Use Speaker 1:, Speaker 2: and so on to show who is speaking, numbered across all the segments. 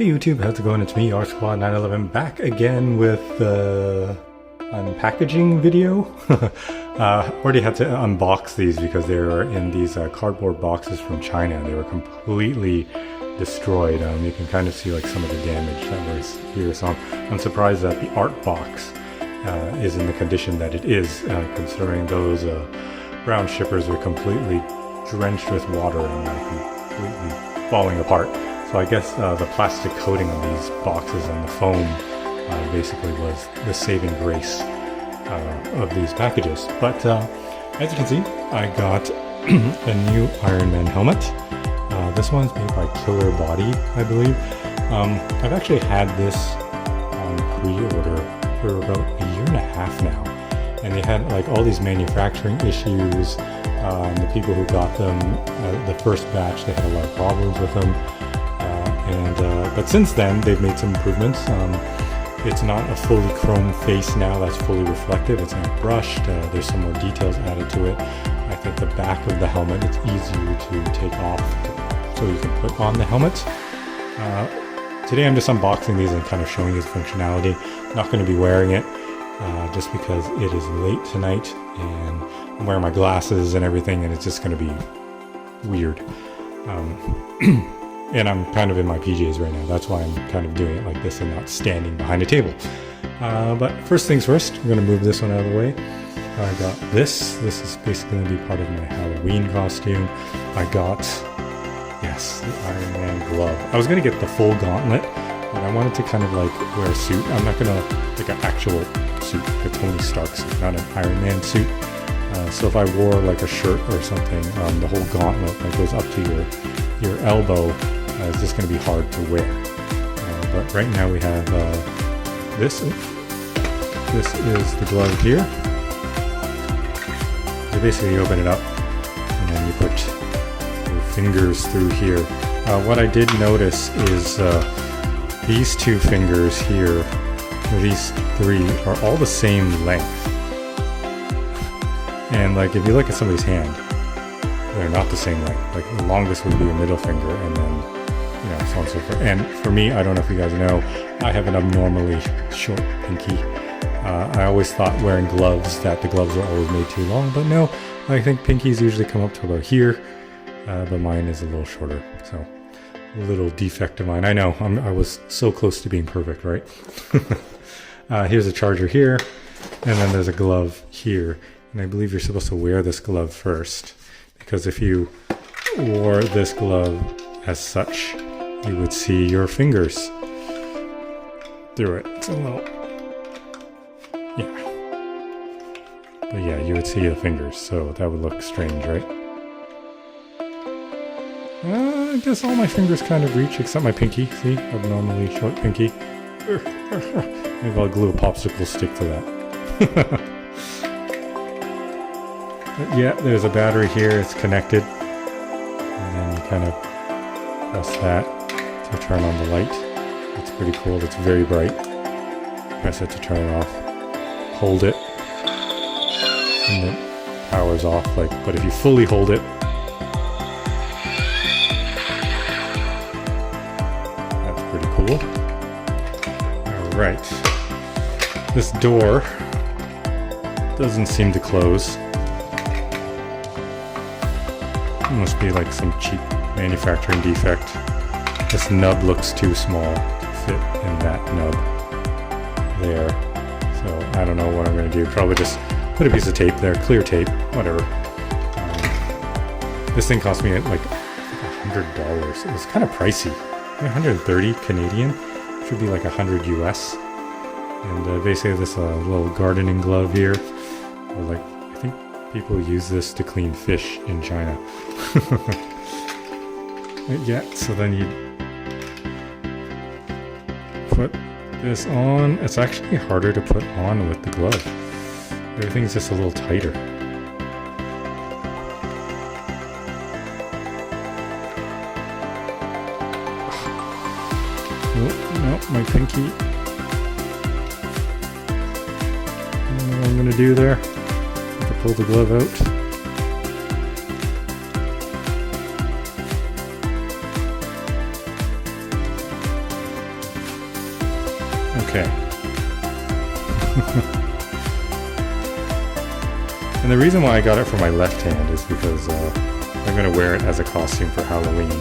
Speaker 1: Hey YouTube, how's it going? It's me, R-Squad911, back again with the unpackaging video. Already had to unbox these because they were in these cardboard boxes from China. They were completely destroyed. You can kind of see like some of the damage that was here. So I'm surprised that the art box is in the condition that it is, considering those brown shippers were completely drenched with water and completely falling apart. So I guess the plastic coating on these boxes and the foam basically was the saving grace of these packages. But as you can see, I got a new Iron Man helmet. This one's made by Killerbody, I believe. I've actually had this on pre-order for about a year and a half now. And they had like all these manufacturing issues. The people who got them, the first batch, they had a lot of problems with them. But since then, they've made some improvements. It's not a fully chrome face now that's fully reflective. It's not brushed. There's some more details added to it. I think the back of the helmet, it's easier to take off so you can put on the helmet. Today I'm just unboxing these and kind of showing you the functionality. Not going to be wearing it just because it is late tonight and I'm wearing my glasses and everything, and it's just going to be weird. And I'm kind of in my PJs right now. That's why I'm kind of doing it like this and not standing behind a table. But first things first, I'm going to move this one out of the way. I got this. This is basically going to be part of my Halloween costume. I got, yes, the Iron Man glove. I was going to get the full gauntlet, but I wanted to kind of like wear a suit. I'm not going to like an actual suit, like a Tony Stark suit, not an Iron Man suit. So if I wore like a shirt or something, the whole gauntlet that goes up to your elbow, it's just going to be hard to wear. But right now we have this. This is the glove here. So basically you open it up and then you put your fingers through here. What I did notice is these two fingers here, or these three, are all the same length. And like if you look at somebody's hand, they're not the same length. Like the longest would be a middle finger, and then so on and so forth. And for me, I don't know if you guys know, I have an abnormally short pinky. I always thought wearing gloves that the gloves were always made too long, but no, I think pinkies usually come up to about here, but mine is a little shorter. So a little defect of mine. I know, I was so close to being perfect, right? Here's a charger here, and then there's a glove here. And I believe you're supposed to wear this glove first, because if you wore this glove as such, you would see your fingers through it. It's a little, yeah. But yeah, you would see the fingers, so that would look strange, right? I guess all my fingers kind of reach, except my pinky. See, abnormally short pinky. Maybe I'll glue a popsicle stick to that. But yeah, there's a battery here, it's connected. And then you kind of press that to turn on the light. It's pretty cool, it's very bright. Press it to turn it off. Hold it. And it powers off, but if you fully hold it, that's pretty cool. Alright. This door doesn't seem to close. It must be like some cheap manufacturing defect. This nub looks too small to fit in that nub there. So I don't know what I'm going to do. Probably just put a piece of tape there, clear tape, whatever. This thing cost me like $100. It was kind of pricey. 130 Canadian. Should be like 100 US. And basically this little gardening glove here. Or like, I think people use this to clean fish in China. Yeah, so then you put this on. It's actually harder to put on with the glove. Everything's just a little tighter. No, my pinky. I don't know what I'm gonna do there. I have to pull the glove out. Okay. And the reason why I got it for my left hand is because I'm going to wear it as a costume for Halloween.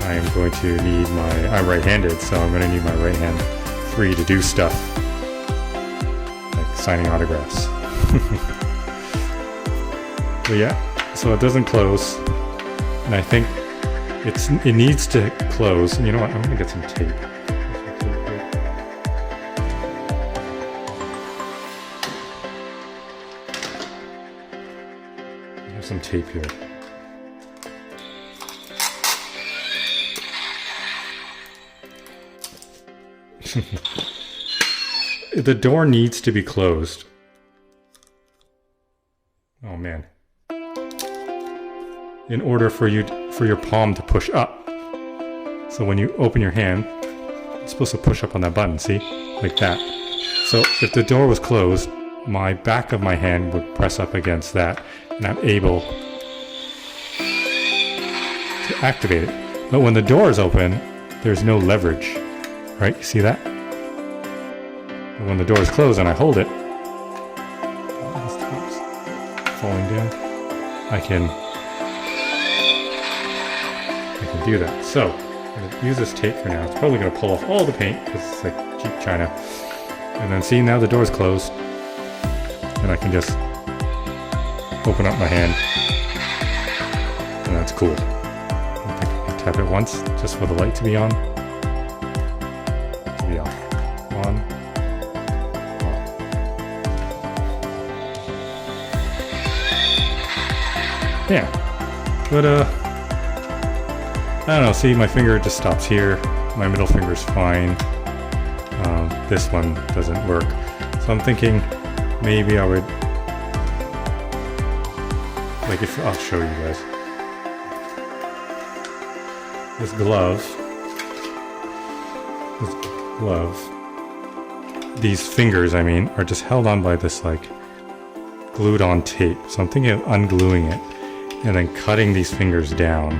Speaker 1: I am going to need I'm right-handed, so I'm going to need my right hand free to do stuff. Like signing autographs. But yeah, so it doesn't close. And I think it needs to close. You know what, I'm going to get some tape. I have some tape here. The door needs to be closed. Oh man. In order for your palm to push up. So when you open your hand, it's supposed to push up on that button, see? Like that. So if the door was closed, my back of my hand would press up against that, and I'm able to activate it. But when the door is open, there's no leverage. Right, you see that? And when the door is closed and I hold it, this top's falling down, I can do that. So, I'm going to use this tape for now. It's probably going to pull off all the paint because it's like cheap China. And then see, now the door's closed. And I can just open up my hand. And that's cool. I think I can tap it once just for the light to be on. To be off. On. Off. Yeah. But I don't know, see, my finger just stops here. My middle finger's fine. This one doesn't work. So I'm thinking maybe I would, like, if I'll show you guys. This glove, these fingers, I mean, are just held on by this, like, glued on tape. So I'm thinking of ungluing it and then cutting these fingers down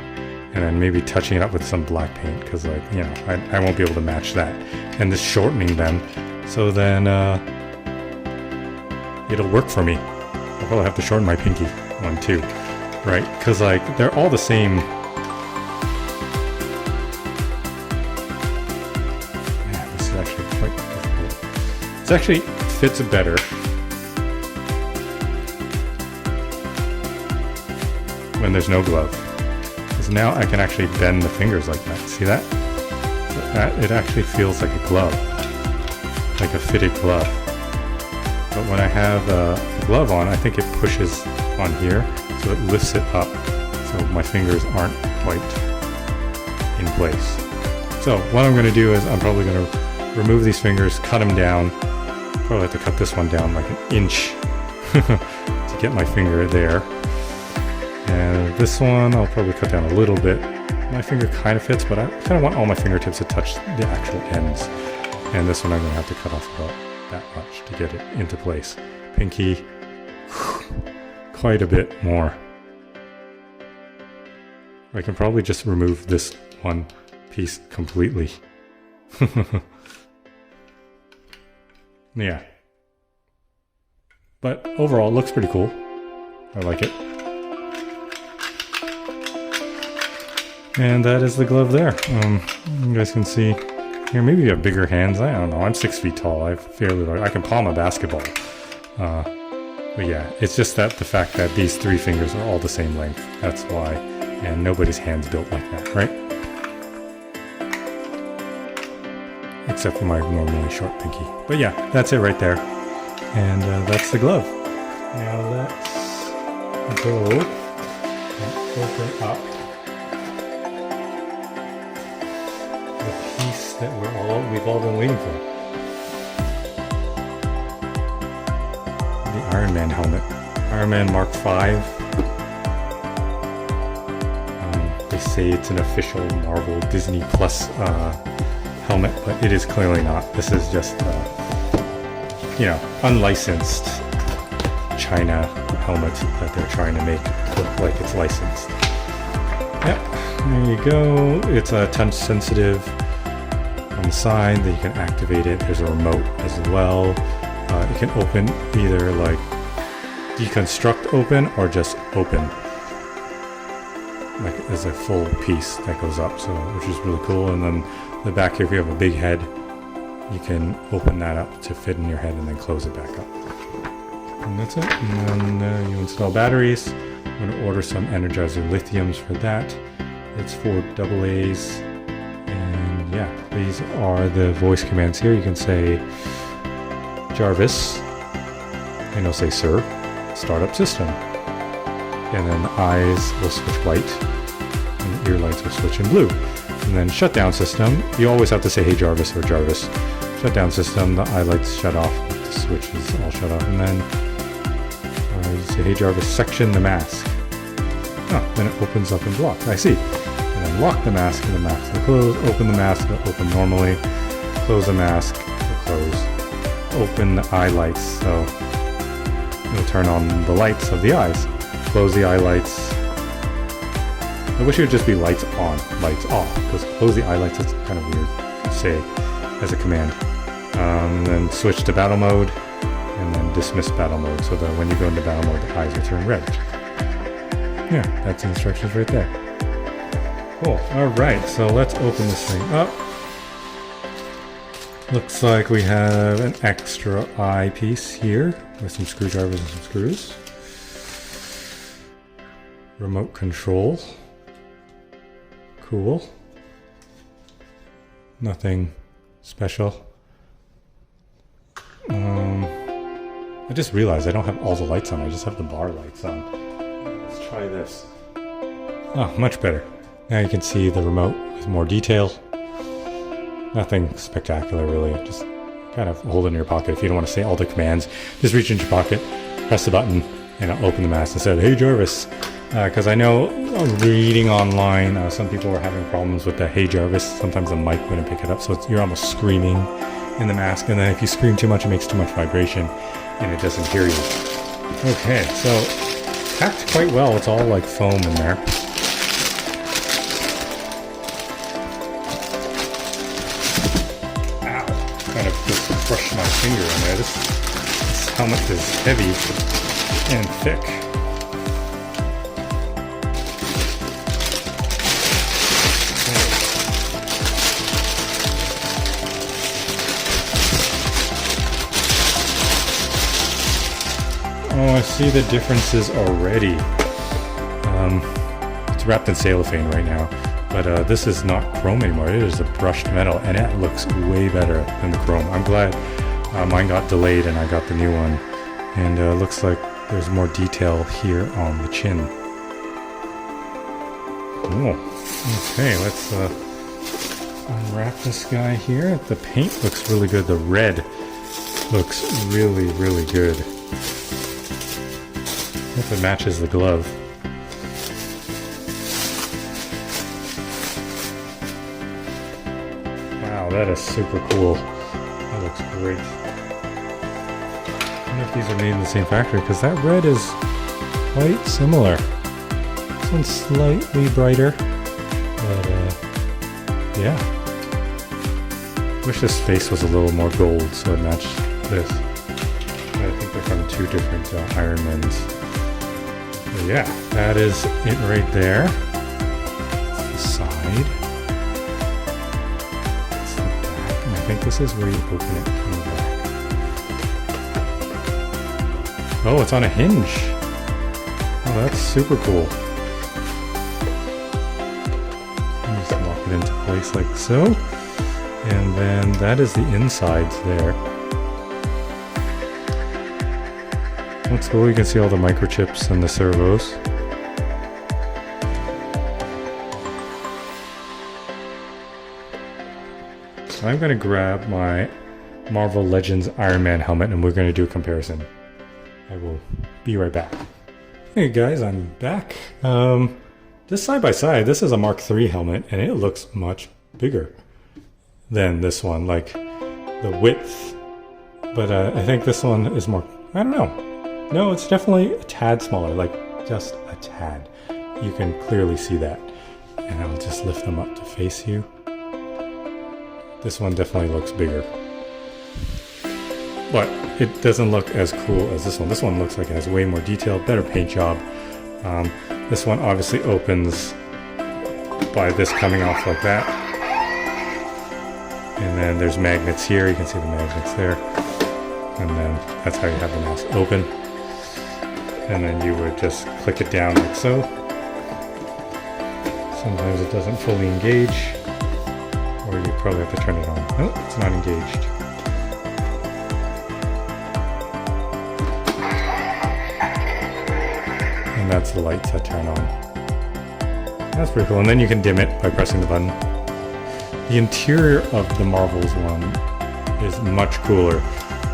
Speaker 1: and then maybe touching it up with some black paint, because, like, you know, I won't be able to match that. And just shortening them, so then it'll work for me. I'll probably have to shorten my pinky one too, right? Because, like, they're all the same. Man, this is actually quite difficult. This actually fits better when there's no glove. Because now I can actually bend the fingers like that. See that? So that it actually feels like a glove, like a fitted glove. But when I have a glove on, I think it pushes on here, so it lifts it up, so my fingers aren't quite in place. So what I'm going to do is I'm probably going to remove these fingers, cut them down. Probably have to cut this one down like an inch to get my finger there. And this one I'll probably cut down a little bit. My finger kind of fits, but I kind of want all my fingertips to touch the actual ends. And this one I'm going to have to cut off about that much to get it into place. Pinky, quite a bit more. I can probably just remove this one piece completely. Yeah. But overall, it looks pretty cool. I like it. And that is the glove there. You guys can see here, maybe you have bigger hands. I don't know. I'm 6 feet tall. I can palm a basketball. But yeah, it's just that the fact that these 3 fingers are all the same length. That's why. And nobody's hand's built like that, right? Except for my normally short pinky. But yeah, that's it right there. And that's the glove. Now let's go and open up the piece that we've all been waiting for. The Iron Man helmet. Iron Man Mark 5. They say it's an official Marvel Disney Plus helmet, but it is clearly not. This is just, you know, unlicensed China helmet that they're trying to make look like it's licensed. Yep, there you go. It's touch sensitive. on the side that you can activate it. There's a remote as well. You can open either like deconstruct open or just open. Like as a full piece that goes up, so which is really cool. And then the back here, if you have a big head, you can open that up to fit in your head and then close it back up. And that's it. And then you install batteries. I'm going to order some Energizer lithiums for that. It's 4 AA's. And yeah, these are the voice commands here. You can say Jarvis, and it'll say Sir, startup system. And then the eyes will switch white, and the ear lights will switch in blue. And then shutdown system, you always have to say hey Jarvis or Jarvis. Shutdown system, the eye lights shut off, the switch is all shut off. And then you say hey Jarvis, section the mask. Oh, then it opens up and blocks, I see. And then lock the mask, and the mask will close. Open the mask, it'll open normally. Close the mask, it'll close. Open the eye lights, so it'll turn on the lights of the eyes. Close the eye lights. I wish it would just be lights on, lights off, because close the eye lights is kind of weird to say as a command. And then switch to battle mode, and then dismiss battle mode, so that when you go into battle mode, the eyes will turn red. Yeah, that's the instructions right there. Cool. Alright, so let's open this thing up. Looks like we have an extra eye piece here with some screwdrivers and some screws. Remote control. Cool. Nothing special. I just realized I don't have all the lights on, I just have the bar lights on. Let's try this. Oh, much better. Now you can see the remote with more detail. Nothing spectacular really, just kind of hold it in your pocket. If you don't want to say all the commands, just reach into your pocket, press the button, and it'll open the mask and say, hey Jarvis. Because I know reading online, some people were having problems with the hey Jarvis. Sometimes the mic wouldn't pick it up, so you're almost screaming in the mask, and then if you scream too much, it makes too much vibration, and it doesn't hear you. Okay, so packed quite well. It's all like foam in there. Ow! Kind of just crushed my finger in there. This helmet is heavy and thick. Oh, I see the differences already. It's wrapped in cellophane right now, but this is not chrome anymore. It is a brushed metal, and it looks way better than the chrome. I'm glad mine got delayed and I got the new one. And looks like there's more detail here on the chin. Oh, okay, let's unwrap this guy here. The paint looks really good. The red looks really, really good. If it matches the glove. Wow, that is super cool. That looks great. I wonder if these are made in the same factory, because that red is quite similar. This one's slightly brighter, but yeah. Wish this face was a little more gold so it matched this. But I think they're from two different Ironmans. Yeah, that is it right there. That's the side. That's the back. And I think this is where you open it from the back. Oh, it's on a hinge. Oh, that's super cool. Just lock it into place like so. And then that is the insides there. That's cool, you can see all the microchips and the servos. So I'm going to grab my Marvel Legends Iron Man helmet and we're going to do a comparison. I will be right back. Hey guys, I'm back. This side by side, this is a Mark III helmet and it looks much bigger than this one, like the width. But I think this one is more, I don't know. No, it's definitely a tad smaller, like just a tad. You can clearly see that. And I'll just lift them up to face you. This one definitely looks bigger. But it doesn't look as cool as this one. This one looks like it has way more detail, better paint job. This one obviously opens by this coming off like that. And then there's magnets here. You can see the magnets there. And then that's how you have the mask open. And then you would just click it down like so. Sometimes it doesn't fully engage. Or you probably have to turn it on. Nope, it's not engaged. And that's the lights that turn on. That's pretty cool. And then you can dim it by pressing the button. The interior of the Marvels one is much cooler.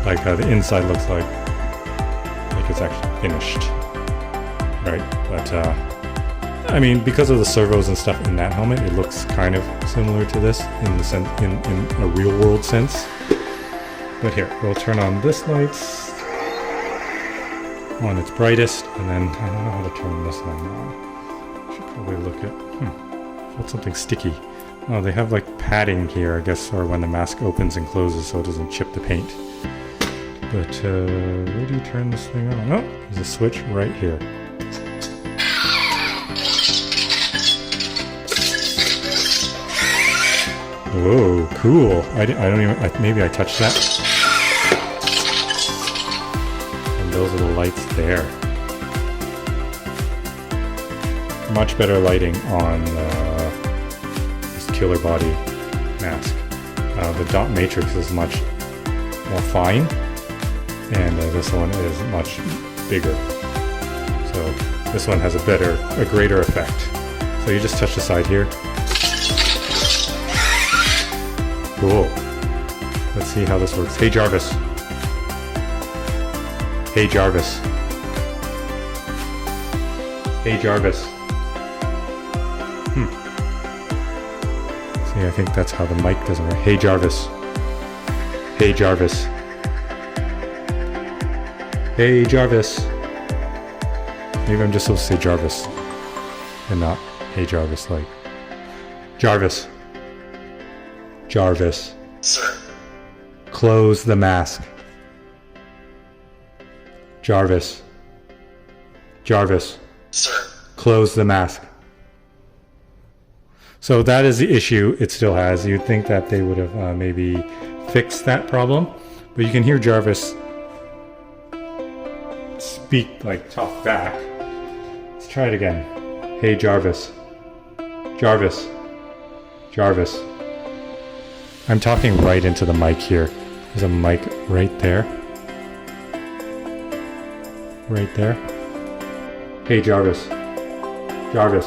Speaker 1: Like the inside looks like it's actually finished. Right? But I mean, because of the servos and stuff in that helmet, it looks kind of similar to this in the sense, in a real world sense. But here, we'll turn on this lights on its brightest, and then I don't know how to turn this one on. Should probably look at what's something sticky. Oh, they have like padding here, I guess, or when the mask opens and closes so it doesn't chip the paint. But where do you turn this thing on? Oh, there's a switch right here. Whoa, cool. I don't even, maybe I touched that. And those are the lights there. Much better lighting on this Killerbody mask. The dot matrix is much more fine, and this one is much bigger. So this one has a greater effect. So you just touch the side here. Cool. Let's see how this works. Hey Jarvis. Hey Jarvis. Hey Jarvis. See, I think that's how the mic doesn't work. Hey Jarvis. Hey Jarvis. Hey Jarvis. Maybe I'm just supposed to say Jarvis and not Hey Jarvis, like Jarvis. Jarvis.
Speaker 2: Sir.
Speaker 1: Close the mask. Jarvis. Jarvis.
Speaker 2: Sir.
Speaker 1: Close the mask. So that is the issue it still has. You'd think that they would have maybe fixed that problem, but you can hear Jarvis speak, like talk back. Let's try it again. Hey Jarvis. Jarvis. Jarvis. I'm talking right into the mic here. There's a mic right there. Right there. Hey Jarvis. Jarvis.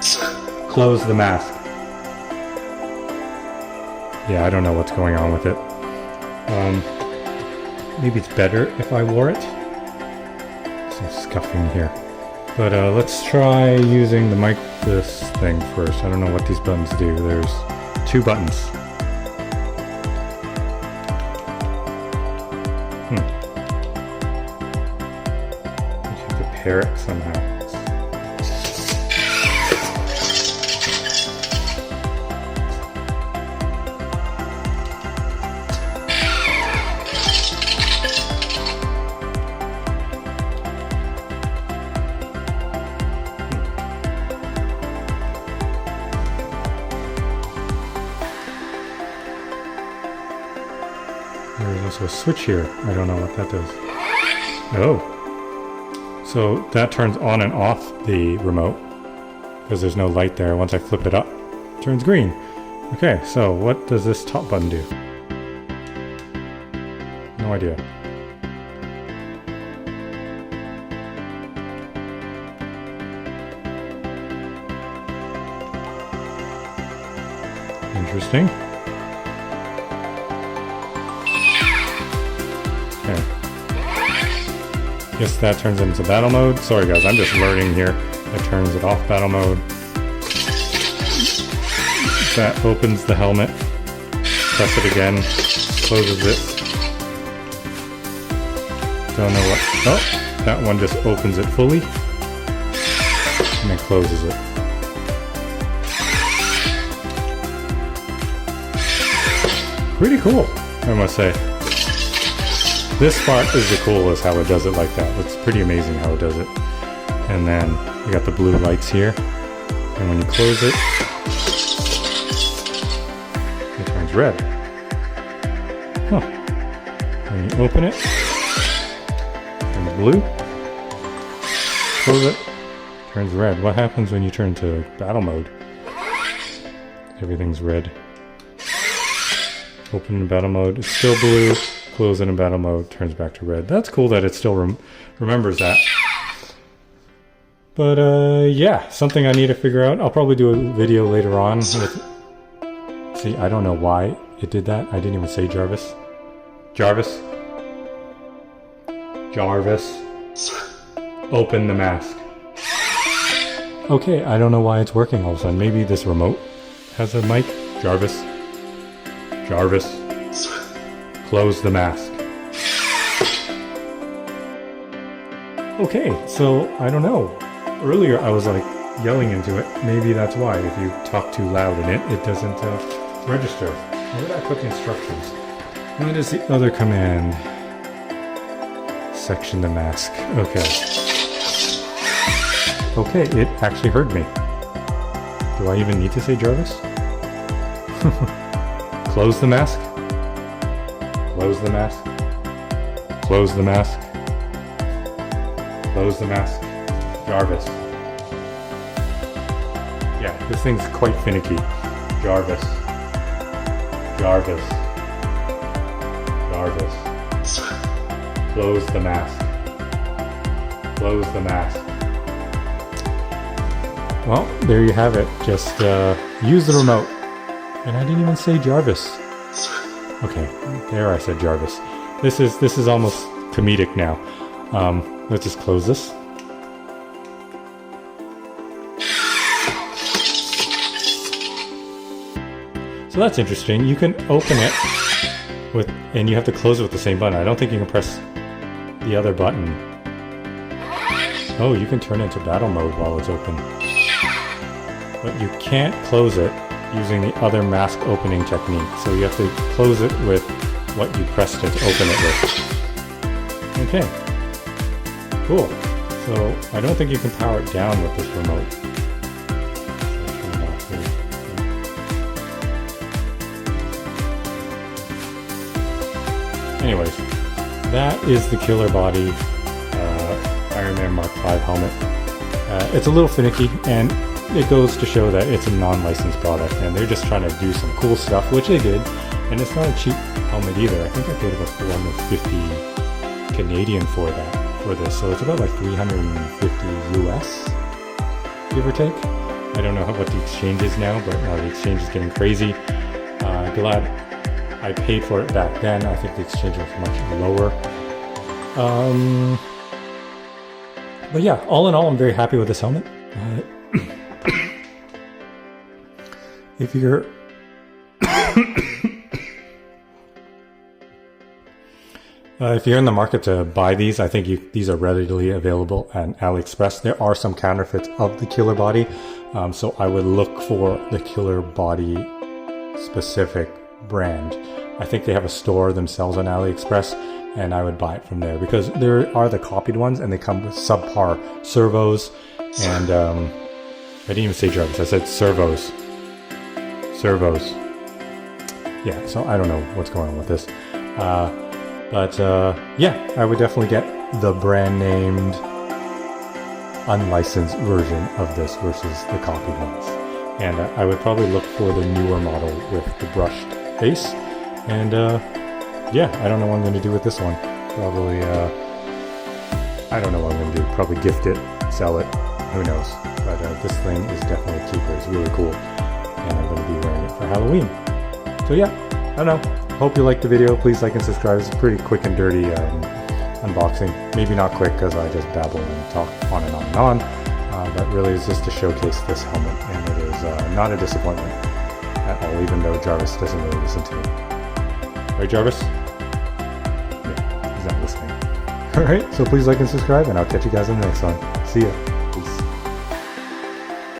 Speaker 2: Sir.
Speaker 1: Close the mask. Yeah, I don't know what's going on with it. Maybe it's better if I wore it. Some scuffing here. But let's try using the mic, this thing first. I don't know what these buttons do. There's 2 buttons. I have to pair it somehow. There's also a switch here. I don't know what that does. Oh. So that turns on and off the remote because there's no light there. Once I flip it up, it turns green. Okay, so what does this top button do? No idea. Interesting. Okay. Guess that turns it into battle mode. Sorry guys, I'm just learning here. That turns it off battle mode. That opens the helmet. Press it again. Closes it. Don't know what. Oh, that one just opens it fully. And then closes it. Pretty cool, I must say. This part is the coolest, how it does it like that. It's pretty amazing how it does it. And then you got the blue lights here. And when you close it, it turns red. Huh. When you open it, it turns blue. Close it, turns red. What happens when you turn to battle mode? Everything's red. Open in battle mode, it's still blue. Close it in battle mode, turns back to red. That's cool that it still remembers that. But yeah, something I need to figure out. I'll probably do a video later on with... See, I don't know why it did that. I didn't even say Jarvis. Jarvis. Jarvis. Open the mask. Okay, I don't know why it's working all of a sudden. Maybe this remote has a mic. Jarvis. Jarvis. Close the mask. Okay, so I don't know. Earlier I was like yelling into it. Maybe that's why. If you talk too loud in it, it doesn't register. Where did I put the instructions? What is the other command? Section the mask. Okay. Okay, it actually heard me. Do I even need to say Jarvis? Close the mask. Close the mask. Close the mask. Close the mask. Jarvis. Yeah, this thing's quite finicky. Jarvis. Jarvis. Jarvis. Close the mask. Close the mask. Well, there you have it. Just use the remote. And I didn't even say Jarvis. Okay, there I said Jarvis. This is almost comedic now. Let's just close this. So that's interesting. You can open it with, and you have to close it with the same button. I don't think you can press the other button. Oh, you can turn it into battle mode while it's open. But you can't close it using the other mask opening technique. So you have to close it with what you pressed it to open it with. Okay, cool. So I don't think you can power it down with this remote. Anyways, that is the Killerbody Iron Man Mark V helmet. It's a little finicky, and it goes to show that it's a non-licensed product, and they're just trying to do some cool stuff, which they did. And it's not a cheap helmet either. I think I paid about 450 Canadian for this, so it's about like 350 US, give or take. I don't know what the exchange is now, but the exchange is getting crazy. Glad I paid for it back then. I think the exchange was much lower. But yeah, all in all, I'm very happy with this helmet. If you're if you're in the market to buy these, I think these are readily available at AliExpress. There are some counterfeits of the Killerbody, so I would look for the Killerbody specific brand. I think they have a store themselves on AliExpress, and I would buy it from there, because there are the copied ones and they come with subpar servos, and I didn't even say Jarvis, I said servos. Servos. Yeah, so I don't know what's going on with this. But yeah, I would definitely get the brand named unlicensed version of this versus the copied ones. And I would probably look for the newer model with the brushed face. And yeah, I don't know what I'm going to do with this one. Probably, I don't know what I'm going to do. Probably gift it, sell it, who knows. But this thing is definitely a keeper. It's really cool. And I'm going to be wearing it for Halloween. So yeah, I don't know. Hope you liked the video. Please like and subscribe. It's a pretty quick and dirty unboxing. Maybe not quick because I just babble and talk on and on and on. But really it's just to showcase this helmet. And it is not a disappointment at all, even though Jarvis doesn't really listen to me. Right, Jarvis? Yeah, he's not listening. Alright, so please like and subscribe, and I'll catch you guys in the next one. See ya.